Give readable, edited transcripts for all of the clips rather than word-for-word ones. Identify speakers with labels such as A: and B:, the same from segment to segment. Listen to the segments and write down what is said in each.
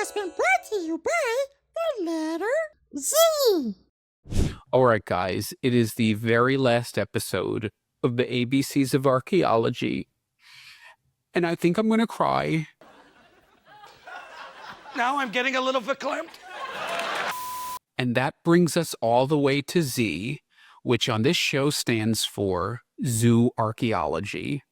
A: has been brought to you by the letter Z.
B: All right, guys, it is the very last episode of the ABCs of Archaeology, and I think I'm going to cry.
C: Now I'm getting a little verklempt.
B: And that brings us all the way to Z, which on this show stands for Zoo Archaeology.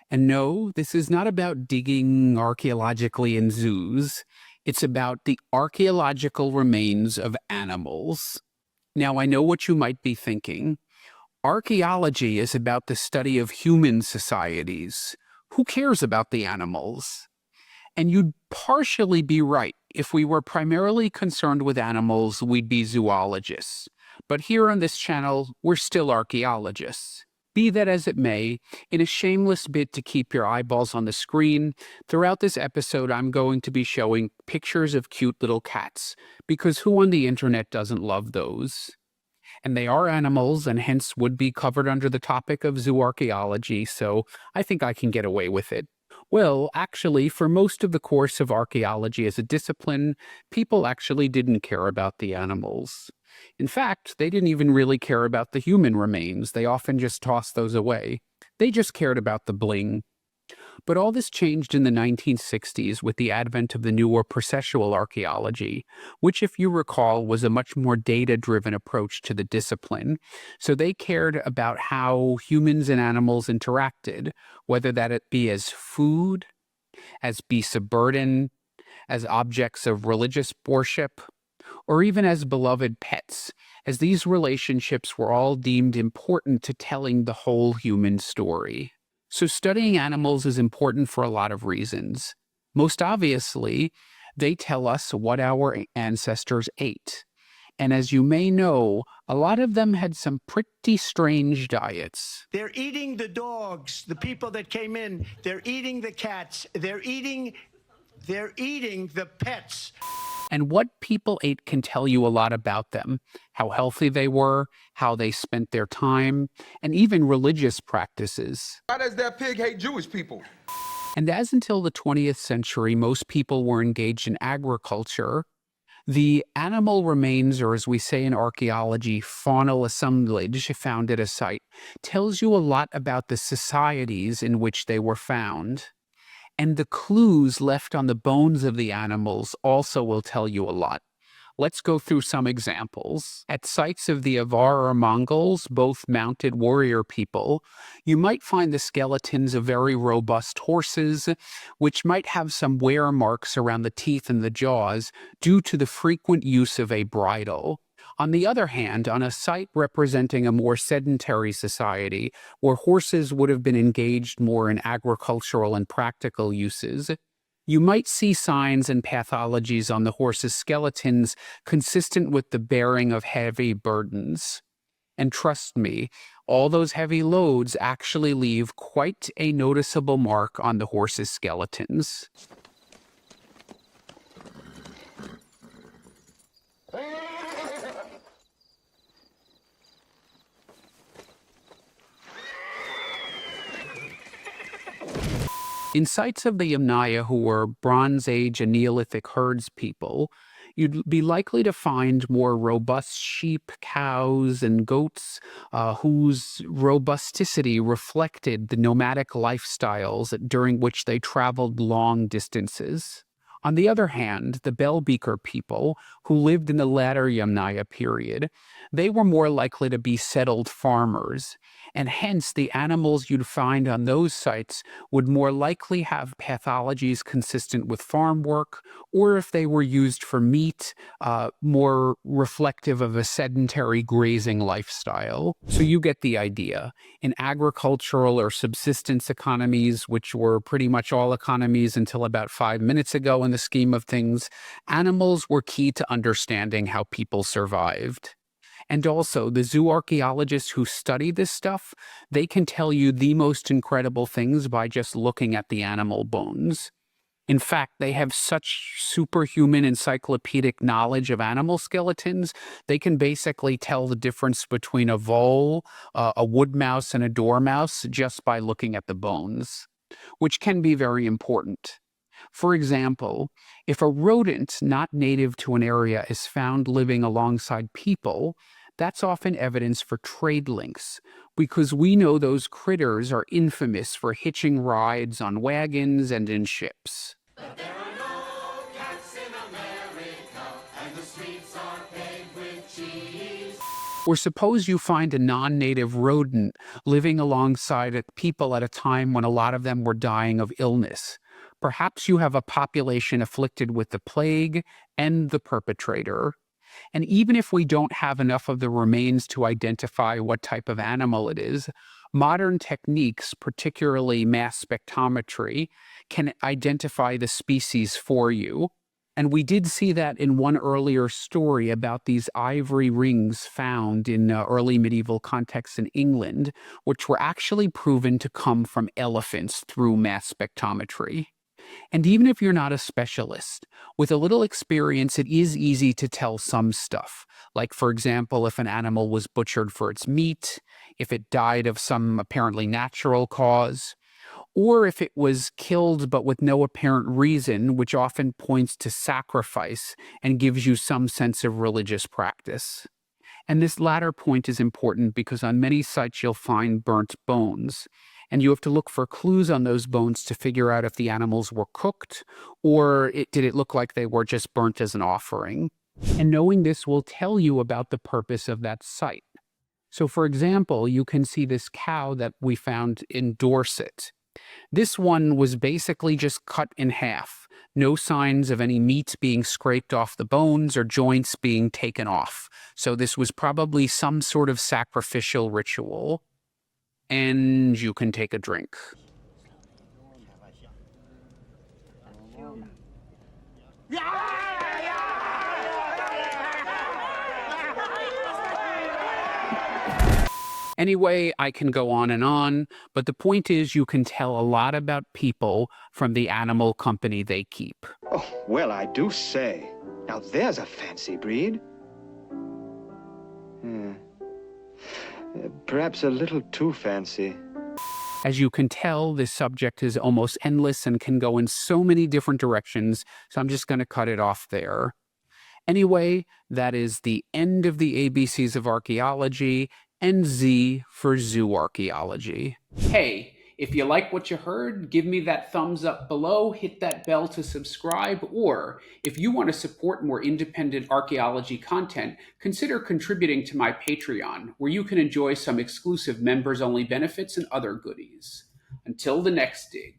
B: And no, this is not about digging archaeologically in zoos. It's about the archaeological remains of animals. Now, I know what you might be thinking. Archaeology is about the study of human societies. Who cares about the animals? And you'd partially be right. If we were primarily concerned with animals, we'd be zoologists. But here on this channel, we're still archaeologists. Be that as it may, in a shameless bid to keep your eyeballs on the screen, throughout this episode I'm going to be showing pictures of cute little cats, because who on the internet doesn't love those? And they are animals and hence would be covered under the topic of zooarchaeology, so I think I can get away with it. Well, actually, for most of the course of archaeology as a discipline, people actually didn't care about the animals. In fact, they didn't even really care about the human remains. They often just tossed those away. They just cared about the bling. But all this changed in the 1960s with the advent of the newer processual archaeology, which, if you recall, was a much more data-driven approach to the discipline. So they cared about how humans and animals interacted, whether that it be as food, as beasts of burden, as objects of religious worship, or even as beloved pets, as these relationships were all deemed important to telling the whole human story. So studying animals is important for a lot of reasons. Most obviously, they tell us what our ancestors ate. And as you may know, a lot of them had some pretty strange diets.
D: They're eating the dogs, the people that came in. They're eating the cats. They're eating the pets.
B: And what people ate can tell you a lot about them, how healthy they were, how they spent their time, and even religious practices.
E: Why does that pig hate Jewish people?
B: And as until the 20th century, most people were engaged in agriculture, the animal remains, or as we say in archaeology, faunal assemblage found at a site, tells you a lot about the societies in which they were found. And the clues left on the bones of the animals also will tell you a lot. Let's go through some examples. At sites of the Avar or Mongols, both mounted warrior people, you might find the skeletons of very robust horses, which might have some wear marks around the teeth and the jaws due to the frequent use of a bridle. On the other hand, on a site representing a more sedentary society, where horses would have been engaged more in agricultural and practical uses, you might see signs and pathologies on the horse's skeletons consistent with the bearing of heavy burdens. And trust me, all those heavy loads actually leave quite a noticeable mark on the horse's skeletons. In sites of the Yamnaya who were Bronze Age and Neolithic herds people, you'd be likely to find more robust sheep, cows, and goats whose robusticity reflected the nomadic lifestyles during which they traveled long distances. On the other hand, the Bell-Beaker people, who lived in the latter Yamnaya period, they were more likely to be settled farmers, and hence the animals you'd find on those sites would more likely have pathologies consistent with farm work, or if they were used for meat, more reflective of a sedentary grazing lifestyle. So you get the idea. In agricultural or subsistence economies, which were pretty much all economies until about 5 minutes ago in the scheme of things, animals were key to understanding how people survived. And also, the zoo archaeologists who study this stuff, they can tell you the most incredible things by just looking at the animal bones. In fact, they have such superhuman encyclopedic knowledge of animal skeletons, they can basically tell the difference between a vole, a wood mouse, and a dormouse just by looking at the bones, which can be very important. For example, if a rodent not native to an area is found living alongside people, that's often evidence for trade links, because we know those critters are infamous for hitching rides on wagons and in ships. Or suppose you find a non-native rodent living alongside people at a time when a lot of them were dying of illness. Perhaps you have a population afflicted with the plague and the perpetrator. And even if we don't have enough of the remains to identify what type of animal it is, modern techniques, particularly mass spectrometry, can identify the species for you. And we did see that in one earlier story about these ivory rings found in early medieval contexts in England, which were actually proven to come from elephants through mass spectrometry. And even if you're not a specialist, with a little experience, it is easy to tell some stuff. Like, for example, if an animal was butchered for its meat, if it died of some apparently natural cause, or if it was killed but with no apparent reason, which often points to sacrifice and gives you some sense of religious practice. And this latter point is important because on many sites you'll find burnt bones, and you have to look for clues on those bones to figure out if the animals were cooked or did it look like they were just burnt as an offering. And knowing this will tell you about the purpose of that site. So for example, you can see this cow that we found in Dorset. This one was basically just cut in half. No signs of any meat being scraped off the bones or joints being taken off. So this was probably some sort of sacrificial ritual. And you can take a drink. Anyway, I can go on, but the point is you can tell a lot about people from the animal company they keep.
F: Oh, well, I do say. Now there's a fancy breed. Perhaps a little too fancy.
B: As you can tell, this subject is almost endless and can go in so many different directions, so I'm just going to cut it off there. Anyway, that is the end of the ABCs of Archaeology, and Z for Zooarchaeology. Hey, if you like what you heard, give me that thumbs up below, hit that bell to subscribe, or if you want to support more independent archaeology content, consider contributing to my Patreon, where you can enjoy some exclusive members-only benefits and other goodies. Until the next dig.